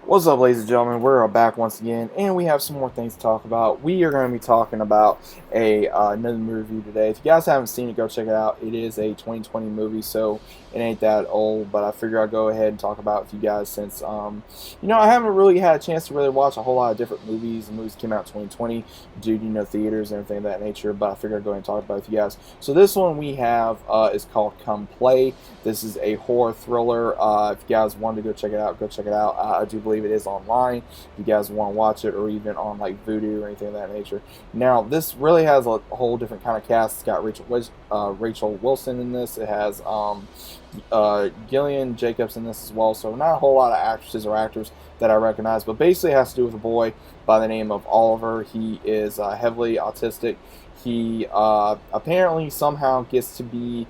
What's up, ladies and gentlemen? We're back once again, and we have some more things to talk about. We are going to be talking about another movie today. If you guys haven't seen it, go check it out. It is a 2020 movie, so it ain't that old. But I figure I'll go ahead and talk about it with you guys since I haven't really had a chance to really watch a whole lot of different movies. The movies came out in 2020 due to theaters and everything of that nature. But I figure I'll go ahead and talk about it with you guys. So this one we have is called Come Play. This is a horror thriller. If you guys wanted to go check it out, go check it out. I do believe it is online if you guys want to watch it, or even on like Vudu or anything of that nature. Now, this really has a whole different kind of cast. It's got Rachel Wilson in this. It has Gillian Jacobs in this as well. So not a whole lot of actresses or actors that I recognize, but basically it has to do with a boy by the name of Oliver. He is heavily autistic. He apparently somehow gets to be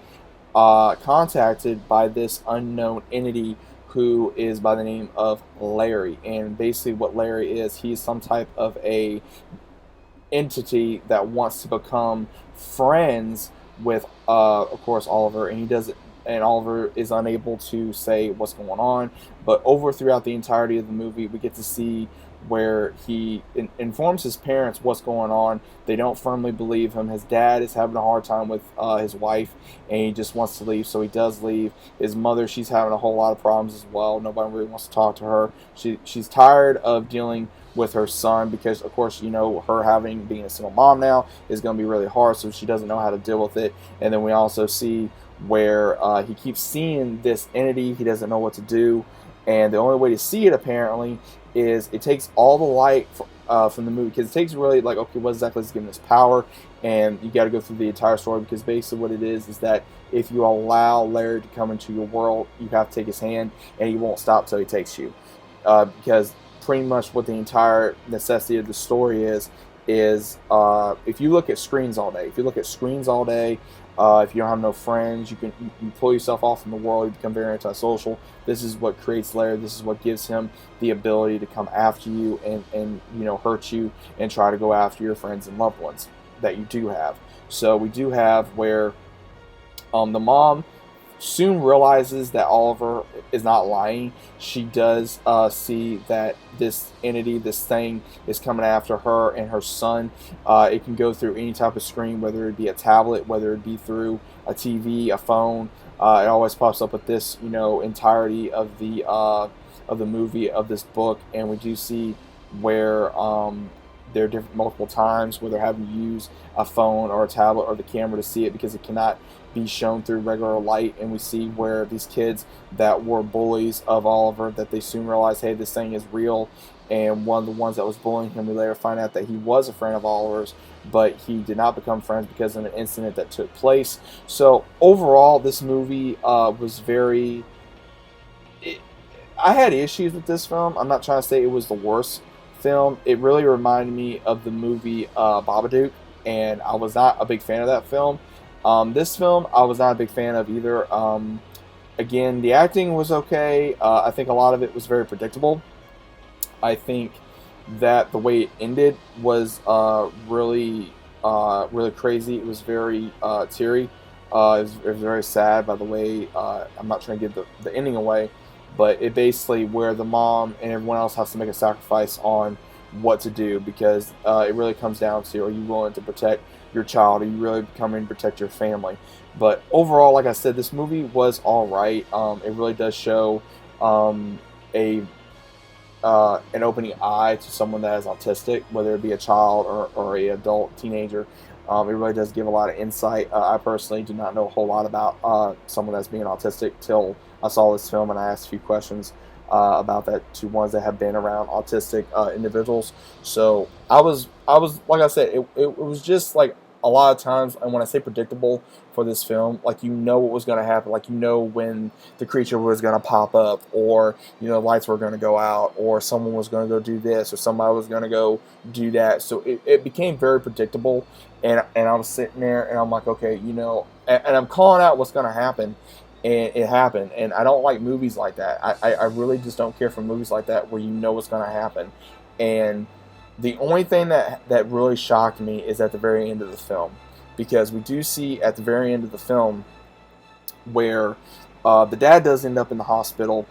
contacted by this unknown entity who is by the name of Larry. And basically what Larry is, he's some type of a entity that wants to become friends with of course Oliver, and he does it, and Oliver is unable to say what's going on. But over throughout the entirety of the movie, we get to see where he informs his parents what's going on. They don't firmly believe him. His dad is having a hard time with his wife, and he just wants to leave, so he does leave. His mother, she's having a whole lot of problems as well. Nobody really wants to talk to her. She's tired of dealing with her son because, of course, her being a single mom now is going to be really hard, so she doesn't know how to deal with it. And then we also see where he keeps seeing this entity. He doesn't know what to do, and the only way to see it apparently is it takes all the light from the movie, because it takes really like, okay, what exactly is giving this power, and you got to go through the entire story, because basically what it is that if you allow Larry to come into your world, you have to take his hand, and he won't stop till he takes you, because pretty much what the entire necessity of the story is if you look at screens all day, if you don't have no friends, you pull yourself off from the world, you become very antisocial. This is what creates Larry. This is what gives him the ability to come after you and hurt you and try to go after your friends and loved ones that you do have. So we do have where the mom soon realizes that Oliver is not lying. She does see that this entity, this thing, is coming after her and her son. It can go through any type of screen, whether it be a tablet, whether it be through a TV, a phone. It always pops up with this, entirety of the movie, of this book, and we do see where there are multiple times where they're having to use a phone or a tablet or the camera to see it, because it cannot be shown through regular light. And we see where these kids that were bullies of Oliver, that they soon realize, hey, this thing is real. And one of the ones that was bullying him, we later find out that he was a friend of Oliver's, but he did not become friends because of an incident that took place. So overall, this movie was very... I had issues with this film. I'm not trying to say it was the worst film. It really reminded me of the movie Babadook, and I was not a big fan of that film. This film, I was not a big fan of either. Again, the acting was okay. I think a lot of it was very predictable. I think that the way it ended was really crazy. It was very teary. It was very sad, by the way. I'm not trying to give the ending away, but it basically where the mom and everyone else has to make a sacrifice on what to do, because it really comes down to, are you willing to protect your child? Are you really coming to protect your family? But overall, like I said, this movie was all right. It really does show an opening eye to someone that is autistic, whether it be a child or a adult teenager. It really does give a lot of insight. I personally do not know a whole lot about someone that's being autistic till I saw this film, and I asked a few questions about that to ones that have been around autistic individuals. So I was like I said, it was just like a lot of times, and when I say predictable for this film, like what was going to happen, like when the creature was going to pop up, or lights were going to go out, or someone was going to go do this, or somebody was going to go do that. So it became very predictable, and I was sitting there and I'm like, okay, and I'm calling out what's going to happen. And it happened, and I don't like movies like that. I really just don't care for movies like that where what's going to happen. And the only thing that really shocked me is at the very end of the film, because we do see at the very end of the film where the dad does end up in the hospital,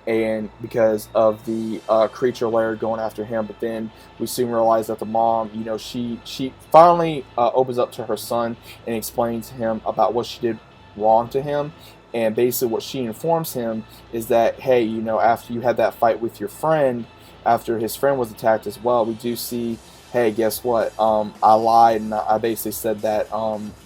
and because of the creature lair going after him. But then we soon realize that the mom, she finally opens up to her son and explains to him about what she did wrong to him. And basically, what she informs him is that, hey, after you had that fight with your friend, after his friend was attacked as well, we do see, hey, guess what? I lied, and I basically said that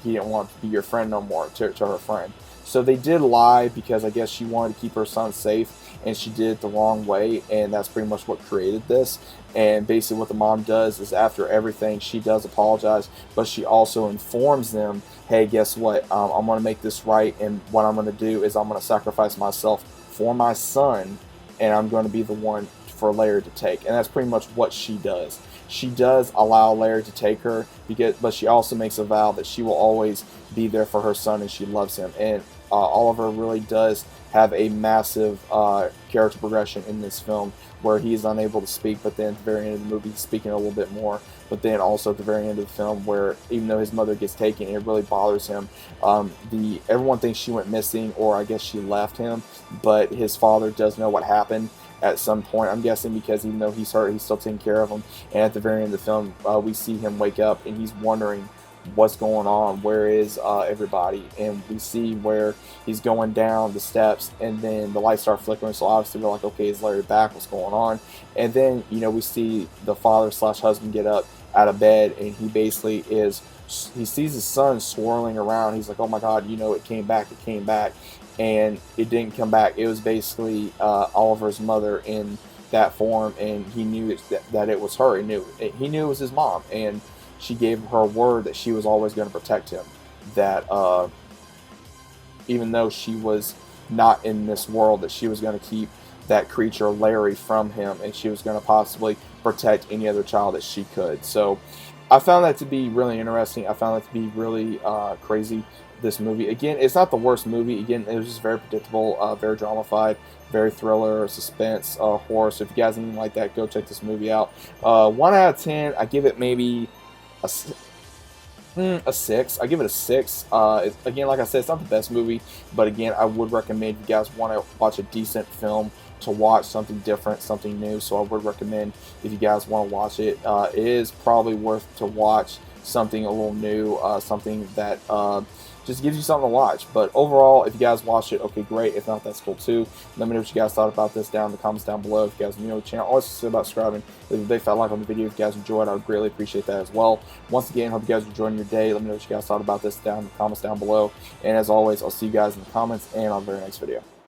he didn't want to be your friend no more, to her friend. So they did lie because I guess she wanted to keep her son safe, and she did it the wrong way, and that's pretty much what created this. And basically what the mom does is, after everything, she does apologize, but she also informs them, hey, guess what? I'm going to make this right, and what I'm going to do is I'm going to sacrifice myself for my son, and I'm going to be the one for Larry to take. And that's pretty much what she does. She does allow Larry to take her, but she also makes a vow that she will always be there for her son, and she loves him. And Oliver really does have a massive character progression in this film, where he is unable to speak, but then at the very end of the movie, he's speaking a little bit more. But then also at the very end of the film, where even though his mother gets taken, it really bothers him. Everyone thinks she went missing, or I guess she left him, but his father does know what happened at some point, I'm guessing, because even though he's hurt, he's still taking care of him. And at the very end of the film, we see him wake up, and he's wondering what's going on, where is everybody. And we see where he's going down the steps, and then the lights start flickering, so obviously we're like, okay, is Larry back, what's going on? And then we see the father slash husband get up out of bed, and he basically he sees his son swirling around. He's like, oh my god, it came back, and it didn't come back. It was basically Oliver's mother in that form, and he knew that it was her. He knew it was his mom, and she gave her word that she was always going to protect him. That even though she was not in this world, that she was going to keep that creature Larry from him, and she was going to possibly protect any other child that she could. So I found that to be really interesting. I found that to be really crazy. This movie, again, it's not the worst movie. Again, it was just very predictable, very drama-fied, very thriller, suspense, horror. So if you guys anything like that, go check this movie out. 1 out of 10, I give it maybe a 6. I give it a 6. Again, like I said, it's not the best movie, but again, I would recommend if you guys want to watch a decent film, to watch something different, something new. So I would recommend, if you guys want to watch it, it is probably worth to watch something a little new, something that just gives you something to watch. But overall, if you guys watch it, okay, great. If not, that's cool too. Let me know what you guys thought about this down in the comments down below. If you guys are new to the channel, always say about subscribing, leave a big fat like on the video if you guys enjoyed. I would greatly appreciate that as well. Once again, hope you guys are enjoying your day. Let me know what you guys thought about this down in the comments down below. And as always, I'll see you guys in the comments and on the very next video.